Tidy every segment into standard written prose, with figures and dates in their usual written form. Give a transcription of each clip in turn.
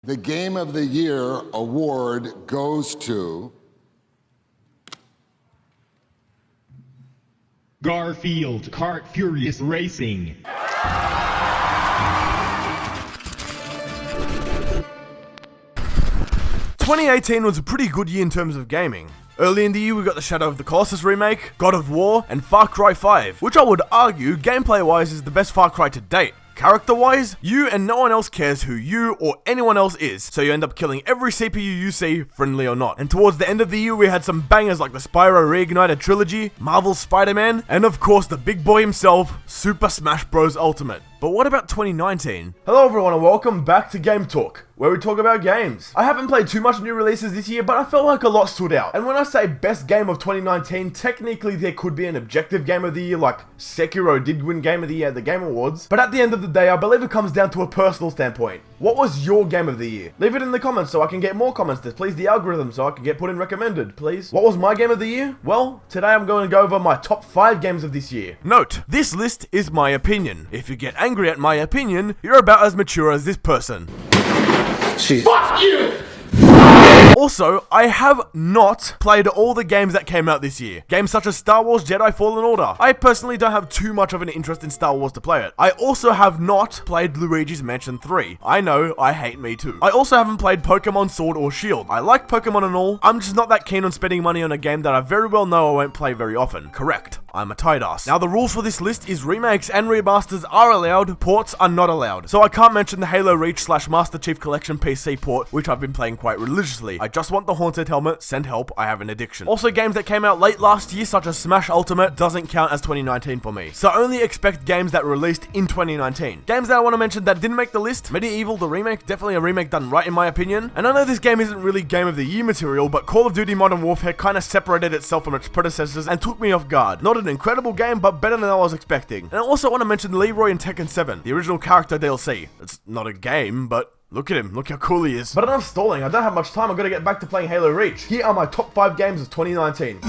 The Game of the Year award goes to... Garfield Kart Furious Racing. 2018 was a pretty good year in terms of gaming. Early in the year we got the Shadow of the Colossus remake, God of War, and Far Cry 5, which I would argue, gameplay-wise, is the best Far Cry to date. Character-wise, you and no one else cares who you or anyone else is, so you end up killing every CPU you see, friendly or not. And towards the end of the year we had some bangers like the Spyro Reignited Trilogy, Marvel's Spider-Man, and of course the big boy himself, Super Smash Bros. Ultimate. But what about 2019? Hello everyone and welcome back to GameTalk, where we talk about games. I haven't played too much new releases this year, but I felt like a lot stood out. And when I say best game of 2019, technically there could be an objective game of the year, like Sekiro did win game of the year at the Game Awards. But at the end of the day, I believe it comes down to a personal standpoint. What was your game of the year? Leave it in the comments so I can get more comments to please the algorithm so I can get put in recommended, please. What was my game of the year? Well, today I'm going to go over my top 5 games of this year. Note, this list is my opinion. If you get angry at my opinion, you're about as mature as this person. Fuck you! Also, I have not played all the games that came out this year. Games such as Star Wars Jedi Fallen Order. I personally don't have too much of an interest in Star Wars to play it. I also have not played Luigi's Mansion 3. I know, I hate me too. I also haven't played Pokemon Sword or Shield. I like Pokemon and all, I'm just not that keen on spending money on a game that I very well know I won't play very often. Correct. I'm a tight ass. Now the rules for this list is remakes and remasters are allowed, ports are not allowed. So I can't mention the Halo Reach / Master Chief Collection PC port, which I've been playing quite religiously. I just want the Haunted Helmet, send help, I have an addiction. Also games that came out late last year such as Smash Ultimate doesn't count as 2019 for me. So only expect games that released in 2019. Games that I want to mention that didn't make the list, Medieval the remake, definitely a remake done right in my opinion. And I know this game isn't really Game of the Year material, but Call of Duty Modern Warfare kinda separated itself from its predecessors and took me off guard. Not an incredible game, but better than I was expecting. And I also want to mention Leroy in Tekken 7, the original character DLC. It's not a game, but look at him, look how cool he is. But enough stalling, I don't have much time, I've got to get back to playing Halo Reach. Here are my top 5 games of 2019.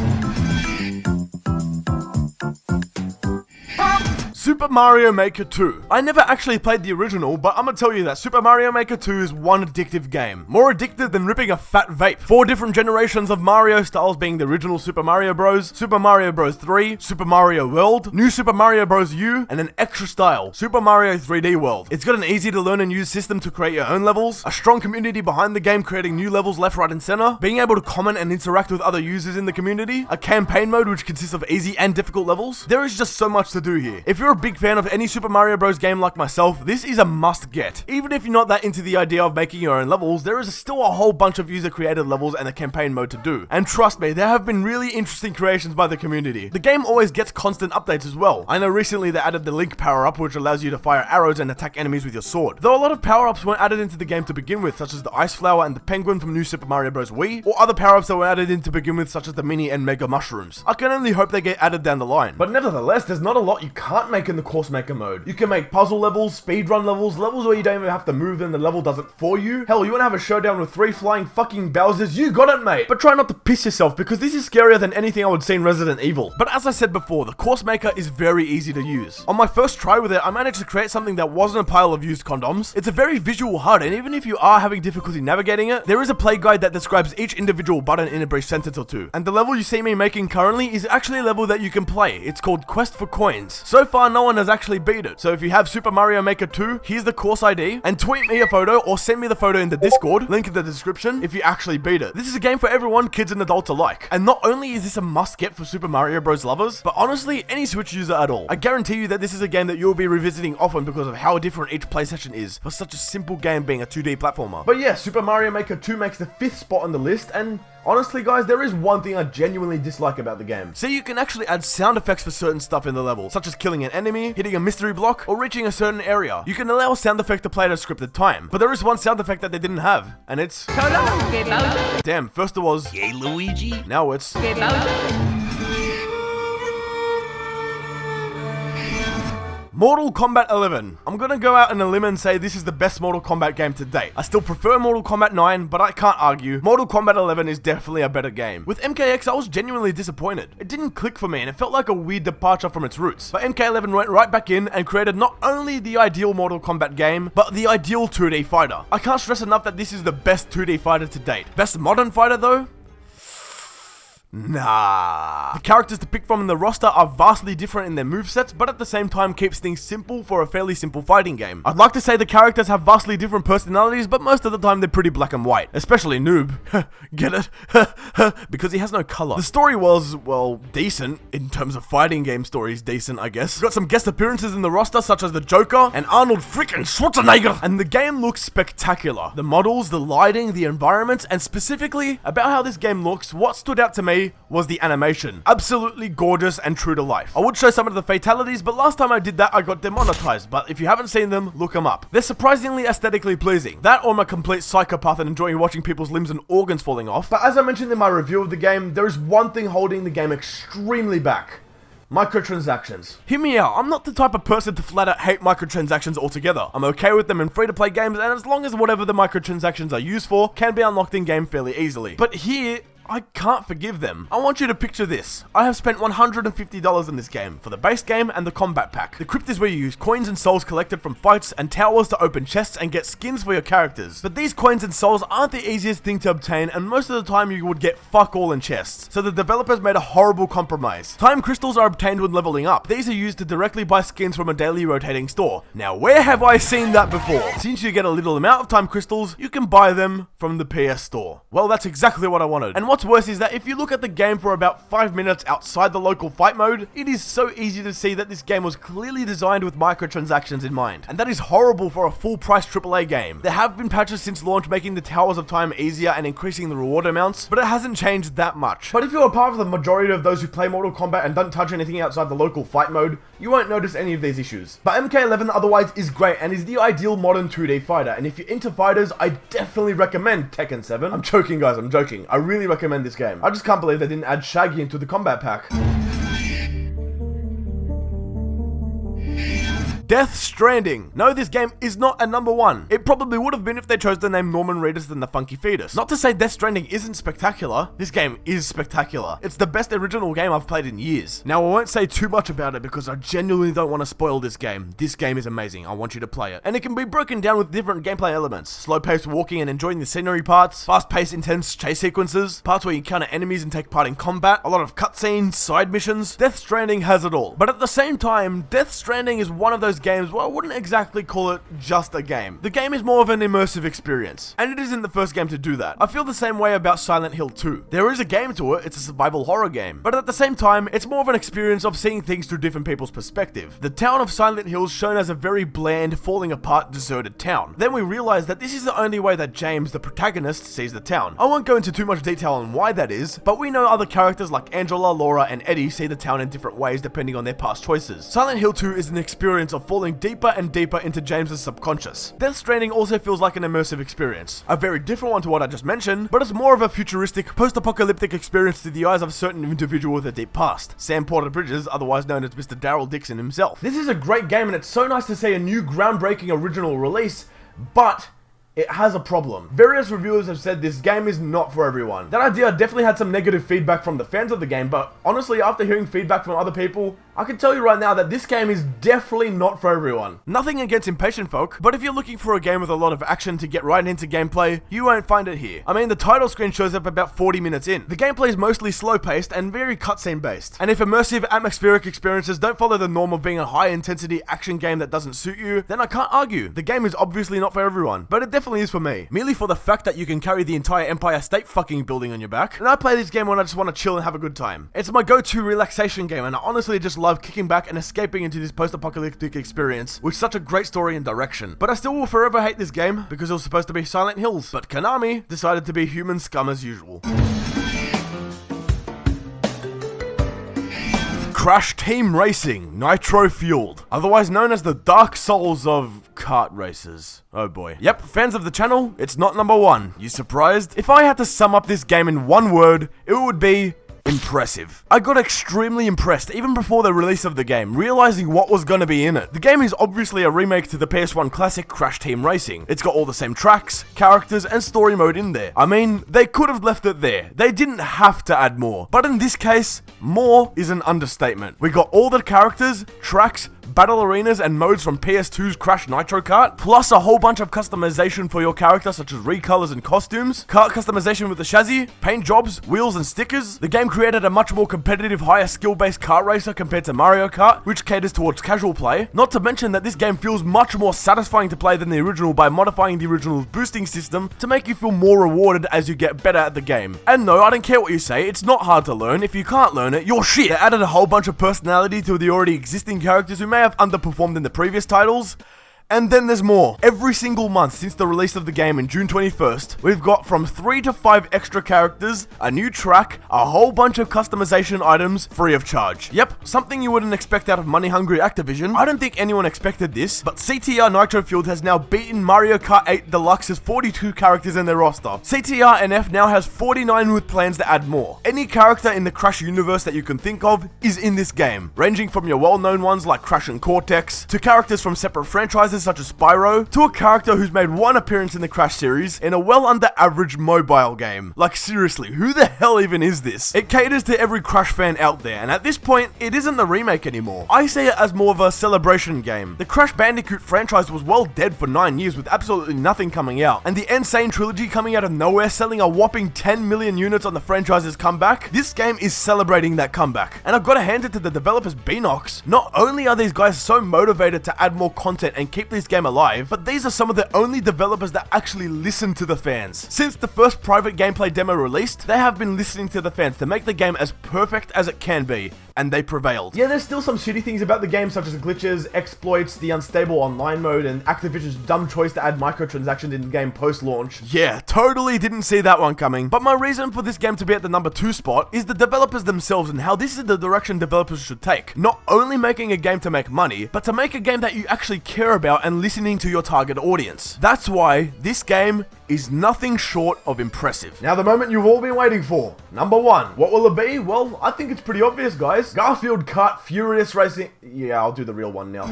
Super Mario Maker 2. I never actually played the original, but I'm gonna tell you that Super Mario Maker 2 is one addictive game. More addictive than ripping a fat vape. 4 different generations of Mario styles being the original Super Mario Bros, Super Mario Bros 3, Super Mario World, New Super Mario Bros U, and an extra style, Super Mario 3D World. It's got an easy to learn and use system to create your own levels, a strong community behind the game creating new levels left, right, and center, being able to comment and interact with other users in the community, a campaign mode which consists of easy and difficult levels. There is just so much to do here. If you're a big fan of any Super Mario Bros game like myself, this is a must get. Even if you're not that into the idea of making your own levels, there is still a whole bunch of user created levels and a campaign mode to do. And trust me, there have been really interesting creations by the community. The game always gets constant updates as well. I know recently they added the Link power up which allows you to fire arrows and attack enemies with your sword. Though a lot of power ups weren't added into the game to begin with, such as the Ice Flower and the Penguin from New Super Mario Bros Wii, or other power ups that were added in to begin with such as the Mini and Mega Mushrooms. I can only hope they get added down the line. But nevertheless, there's not a lot you can't make in the Course Maker mode. You can make puzzle levels, speedrun levels, levels where you don't even have to move and the level does it for you. Hell, you wanna have a showdown with 3 flying fucking Bowsers? You got it, mate! But try not to piss yourself because this is scarier than anything I would see in Resident Evil. But as I said before, the Course Maker is very easy to use. On my first try with it, I managed to create something that wasn't a pile of used condoms. It's a very visual HUD, and even if you are having difficulty navigating it, there is a play guide that describes each individual button in a brief sentence or two. And the level you see me making currently is actually a level that you can play. It's called Quest for Coins. So far, no one has actually beat it. So if you have Super Mario Maker 2, here's the course ID, and tweet me a photo or send me the photo in the Discord, link in the description, if you actually beat it. This is a game for everyone, kids and adults alike. And not only is this a must get for Super Mario Bros lovers, but honestly, any Switch user at all. I guarantee you that this is a game that you'll be revisiting often because of how different each play session is for such a simple game being a 2D platformer. But yeah, Super Mario Maker 2 makes the 5th spot on the list, and honestly guys, there is one thing I genuinely dislike about the game. So you can actually add sound effects for certain stuff in the level, such as killing an enemy, hitting a mystery block, or reaching a certain area. You can allow a sound effect to play at a scripted time, but there is one sound effect that they didn't have, and it's... Damn, first it was... Yay, Luigi. Now it's... Mortal Kombat 11. I'm gonna go out on a limb and say this is the best Mortal Kombat game to date. I still prefer Mortal Kombat 9, but I can't argue. Mortal Kombat 11 is definitely a better game. With MKX, I was genuinely disappointed. It didn't click for me and it felt like a weird departure from its roots. But MK11 went right back in and created not only the ideal Mortal Kombat game, but the ideal 2D fighter. I can't stress enough that this is the best 2D fighter to date. Best modern fighter though? Nah. The characters to pick from in the roster are vastly different in their movesets, but at the same time keeps things simple for a fairly simple fighting game. I'd like to say the characters have vastly different personalities, but most of the time they're pretty black and white. Especially Noob. Get it? Because he has no color. The story was, well, decent. In terms of fighting game stories, decent, I guess. Got some guest appearances in the roster, such as the Joker and Arnold freaking Schwarzenegger. And the game looks spectacular. The models, the lighting, the environments, and specifically about how this game looks, what stood out to me was the animation. Absolutely gorgeous and true to life. I would show some of the fatalities, but last time I did that I got demonetized, but if you haven't seen them, look them up. They're surprisingly aesthetically pleasing. That or I'm a complete psychopath and enjoying watching people's limbs and organs falling off. But as I mentioned in my review of the game, there is one thing holding the game extremely back. Microtransactions. Hear me out, I'm not the type of person to flat out hate microtransactions altogether. I'm okay with them in free-to-play games, and as long as whatever the microtransactions are used for can be unlocked in game fairly easily. But here, I can't forgive them. I want you to picture this. I have spent $150 in this game, for the base game and the combat pack. The crypt is where you use coins and souls collected from fights and towers to open chests and get skins for your characters. But these coins and souls aren't the easiest thing to obtain, and most of the time you would get fuck all in chests. So the developers made a horrible compromise. Time crystals are obtained when leveling up. These are used to directly buy skins from a daily rotating store. Now where have I seen that before? Since you get a little amount of time crystals, you can buy them from the PS store. Well, that's exactly what I wanted. And what's worse is that if you look at the game for about 5 minutes outside the local fight mode, it is so easy to see that this game was clearly designed with microtransactions in mind. And that is horrible for a full price AAA game. There have been patches since launch making the Towers of Time easier and increasing the reward amounts, but it hasn't changed that much. But if you're a part of the majority of those who play Mortal Kombat and don't touch anything outside the local fight mode, you won't notice any of these issues. But MK11 otherwise is great and is the ideal modern 2D fighter, and if you're into fighters, I definitely recommend Tekken 7. I'm joking guys, I'm joking. I really recommend this game. I just can't believe they didn't add Shaggy into the combat pack. Death Stranding. No, this game is not a number one. It probably would have been if they chose the name Norman Reedus than the Funky Fetus. Not to say Death Stranding isn't spectacular. This game is spectacular. It's the best original game I've played in years. Now, I won't say too much about it because I genuinely don't want to spoil this game. This game is amazing. I want you to play it. And it can be broken down with different gameplay elements. Slow-paced walking and enjoying the scenery parts, fast-paced intense chase sequences, parts where you encounter enemies and take part in combat, a lot of cutscenes, side missions. Death Stranding has it all. But at the same time, Death Stranding is one of those games where I wouldn't exactly call it just a game. The game is more of an immersive experience, and it isn't the first game to do that. I feel the same way about Silent Hill 2. There is a game to it, it's a survival horror game, but at the same time, it's more of an experience of seeing things through different people's perspective. The town of Silent Hill is shown as a very bland, falling apart, deserted town. Then we realize that this is the only way that James, the protagonist, sees the town. I won't go into too much detail on why that is, but we know other characters like Angela, Laura, and Eddie see the town in different ways depending on their past choices. Silent Hill 2 is an experience of falling deeper and deeper into James's subconscious. Death Stranding also feels like an immersive experience. A very different one to what I just mentioned, but it's more of a futuristic, post-apocalyptic experience through the eyes of a certain individual with a deep past. Sam Porter Bridges, otherwise known as Mr. Daryl Dixon himself. This is a great game and it's so nice to see a new groundbreaking original release, but it has a problem. Various reviewers have said this game is not for everyone. That idea definitely had some negative feedback from the fans of the game, but honestly, after hearing feedback from other people, I can tell you right now that this game is definitely not for everyone. Nothing against impatient folk, but if you're looking for a game with a lot of action to get right into gameplay, you won't find it here. I mean, the title screen shows up about 40 minutes in. The gameplay is mostly slow-paced and very cutscene based. And if immersive, atmospheric experiences don't follow the norm of being a high-intensity action game that doesn't suit you, then I can't argue. The game is obviously not for everyone, but it definitely is for me. Merely for the fact that you can carry the entire Empire State fucking building on your back. And I play this game when I just want to chill and have a good time. It's my go-to relaxation game, and I honestly just love kicking back and escaping into this post-apocalyptic experience with such a great story and direction. But I still will forever hate this game because it was supposed to be Silent Hills, but Konami decided to be human scum as usual. Crash Team Racing Nitro Fueled, otherwise known as the Dark Souls of kart races. Oh boy. Yep, fans of the channel, it's not number one. You surprised? If I had to sum up this game in one word, it would be impressive. I got extremely impressed even before the release of the game, realizing what was gonna be in it. The game is obviously a remake to the PS1 classic Crash Team Racing. It's got all the same tracks, characters, and story mode in there. I mean, they could have left it there. They didn't have to add more. But in this case, more is an understatement. We got all the characters, tracks, battle arenas, and modes from PS2's Crash Nitro Kart, plus a whole bunch of customization for your character such as recolors and costumes, kart customization with the chassis, paint jobs, wheels and stickers. The game created a much more competitive, higher skill-based kart racer compared to Mario Kart, which caters towards casual play. Not to mention that this game feels much more satisfying to play than the original by modifying the original's boosting system to make you feel more rewarded as you get better at the game. And no, I don't care what you say, it's not hard to learn. If you can't learn it, you're shit. They added a whole bunch of personality to the already existing characters who may have underperformed in the previous titles. And then there's more. Every single month since the release of the game in June 21st, we've got from 3 to 5 extra characters, a new track, a whole bunch of customization items free of charge. Yep, something you wouldn't expect out of money-hungry Activision. I don't think anyone expected this, but CTR Nitro Fueled has now beaten Mario Kart 8 Deluxe's 42 characters in their roster. CTR NF now has 49 with plans to add more. Any character in the Crash universe that you can think of is in this game, ranging from your well-known ones like Crash and Cortex, to characters from separate franchises such as Spyro, to a character who's made one appearance in the Crash series in a well under average mobile game. Like seriously, who the hell even is this? It caters to every Crash fan out there, and at this point, it isn't the remake anymore. I see it as more of a celebration game. The Crash Bandicoot franchise was well dead for 9 years with absolutely nothing coming out, and the Insane trilogy coming out of nowhere selling a whopping 10 million units on the franchise's comeback. This game is celebrating that comeback, and I've got to hand it to the developers Beanox. Not only are these guys so motivated to add more content and keep this game alive, but these are some of the only developers that actually listen to the fans. Since the first private gameplay demo released, they have been listening to the fans to make the game as perfect as it can be, and they prevailed. Yeah, there's still some shitty things about the game, such as glitches, exploits, the unstable online mode, and Activision's dumb choice to add microtransactions in the game post-launch. Yeah, totally didn't see that one coming. But my reason for this game to be at the number 2 spot is the developers themselves and how this is the direction developers should take. Not only making a game to make money, but to make a game that you actually care about and listening to your target audience. That's why this game is nothing short of impressive. Now the moment you've all been waiting for. Number 1. What will it be? Well, I think it's pretty obvious, guys. Garfield Kart Furious Racing. Yeah, I'll do the real one now.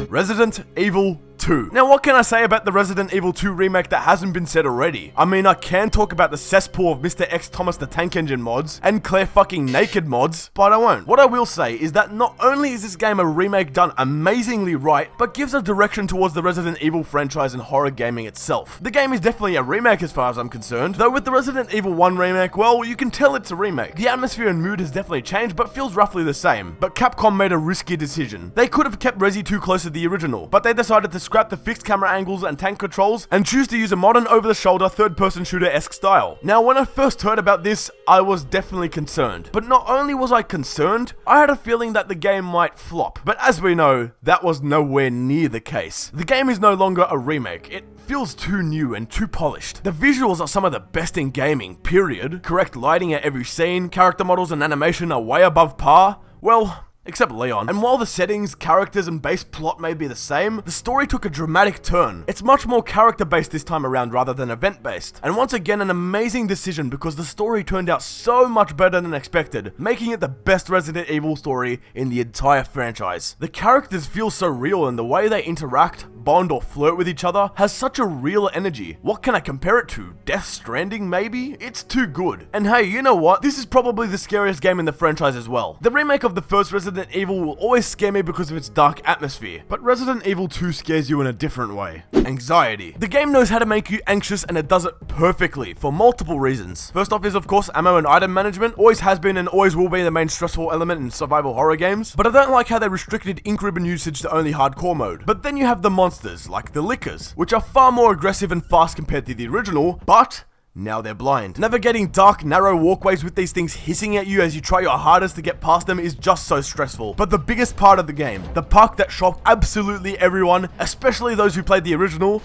Resident Evil 2. Now, what can I say about the Resident Evil 2 remake that hasn't been said already? I mean, I can talk about the cesspool of Mr. X Thomas the Tank Engine mods and Claire fucking Naked mods, but I won't. What I will say is that not only is this game a remake done amazingly right, but gives a direction towards the Resident Evil franchise and horror gaming itself. The game is definitely a remake as far as I'm concerned, though with the Resident Evil 1 remake, well, you can tell it's a remake. The atmosphere and mood has definitely changed, but feels roughly the same. But Capcom made a risky decision. They could have kept Resi 2 close to the original, but they decided to scrap the fixed camera angles and tank controls and choose to use a modern over-the-shoulder third-person shooter-esque style. Now, when I first heard about this, I was definitely concerned. But not only was I concerned, I had a feeling that the game might flop. But as we know, that was nowhere near the case. The game is no longer a remake. It feels too new and too polished. The visuals are some of the best in gaming, period. Correct lighting at every scene, character models and animation are way above par. Well, except Leon. And while the settings, characters, and base plot may be the same, the story took a dramatic turn. It's much more character-based this time around rather than event-based. And once again, an amazing decision because the story turned out so much better than expected, making it the best Resident Evil story in the entire franchise. The characters feel so real and the way they interact, bond, or flirt with each other has such a real energy. What can I compare it to? Death Stranding, maybe? It's too good. And hey, you know what? This is probably the scariest game in the franchise as well. The remake of the first Resident Evil will always scare me because of its dark atmosphere, but Resident Evil 2 scares you in a different way. Anxiety. The game knows how to make you anxious and it does it perfectly for multiple reasons. First off is of course ammo and item management. Always has been and always will be the main stressful element in survival horror games, but I don't like how they restricted ink ribbon usage to only hardcore mode. But then you have the monsters, like the Lickers, which are far more aggressive and fast compared to the original, but now they're blind. Navigating dark, narrow walkways with these things hissing at you as you try your hardest to get past them is just so stressful. But the biggest part of the game, the park that shocked absolutely everyone, especially those who played the original,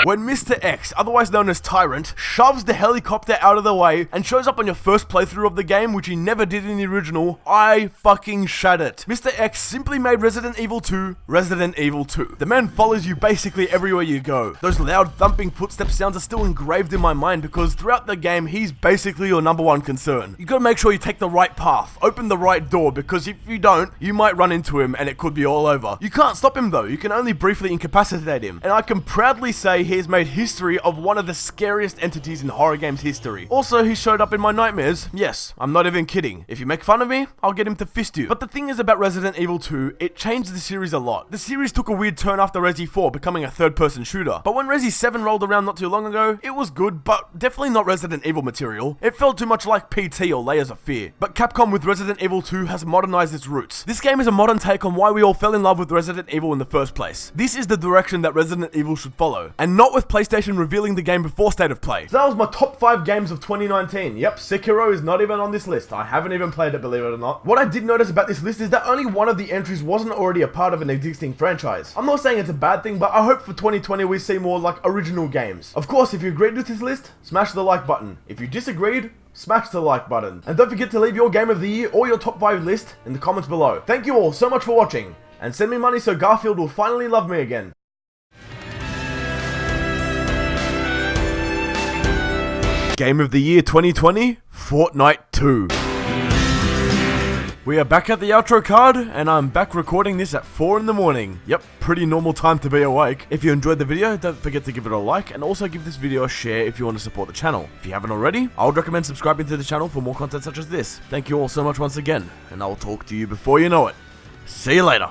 were when Mr. X, otherwise known as Tyrant, shoves the helicopter out of the way and shows up on your first playthrough of the game, which he never did in the original, I fucking shat it. Mr. X simply made Resident Evil 2 Resident Evil 2. The man follows you basically everywhere you go. Those loud thumping footstep sounds are still engraved in my mind because throughout the game, he's basically your number one concern. You gotta make sure you take the right path, open the right door, because if you don't, you might run into him and it could be all over. You can't stop him though, you can only briefly incapacitate him. And I can proudly say he has made history of one of the scariest entities in horror games history. Also, he showed up in my nightmares. Yes, I'm not even kidding. If you make fun of me, I'll get him to fist you. But the thing is about Resident Evil 2, it changed the series a lot. The series took a weird turn after Resi 4 becoming a third-person shooter. But when Resi 7 rolled around not too long ago, it was good, but definitely not Resident Evil material. It felt too much like PT or Layers of Fear. But Capcom with Resident Evil 2 has modernized its roots. This game is a modern take on why we all fell in love with Resident Evil in the first place. This is the direction that Resident Evil should follow, and not with PlayStation revealing the game before State of Play. So that was my top 5 games of 2019. Yep, Sekiro is not even on this list. I haven't even played it, believe it or not. What I did notice about this list is that only one of the entries wasn't already a part of an existing franchise. I'm not saying it's a bad thing, but I hope for 2020 we see more like original games. Of course, if you agreed with this list, smash the like button. If you disagreed, smash the like button. And don't forget to leave your game of the year or your top 5 list in the comments below. Thank you all so much for watching, and send me money so Garfield will finally love me again. Game of the Year 2020, Fortnite 2. We are back at the outro card, and I'm back recording this at 4 in the morning. Yep, pretty normal time to be awake. If you enjoyed the video, don't forget to give it a like, and also give this video a share if you want to support the channel. If you haven't already, I would recommend subscribing to the channel for more content such as this. Thank you all so much once again, and I will talk to you before you know it. See you later.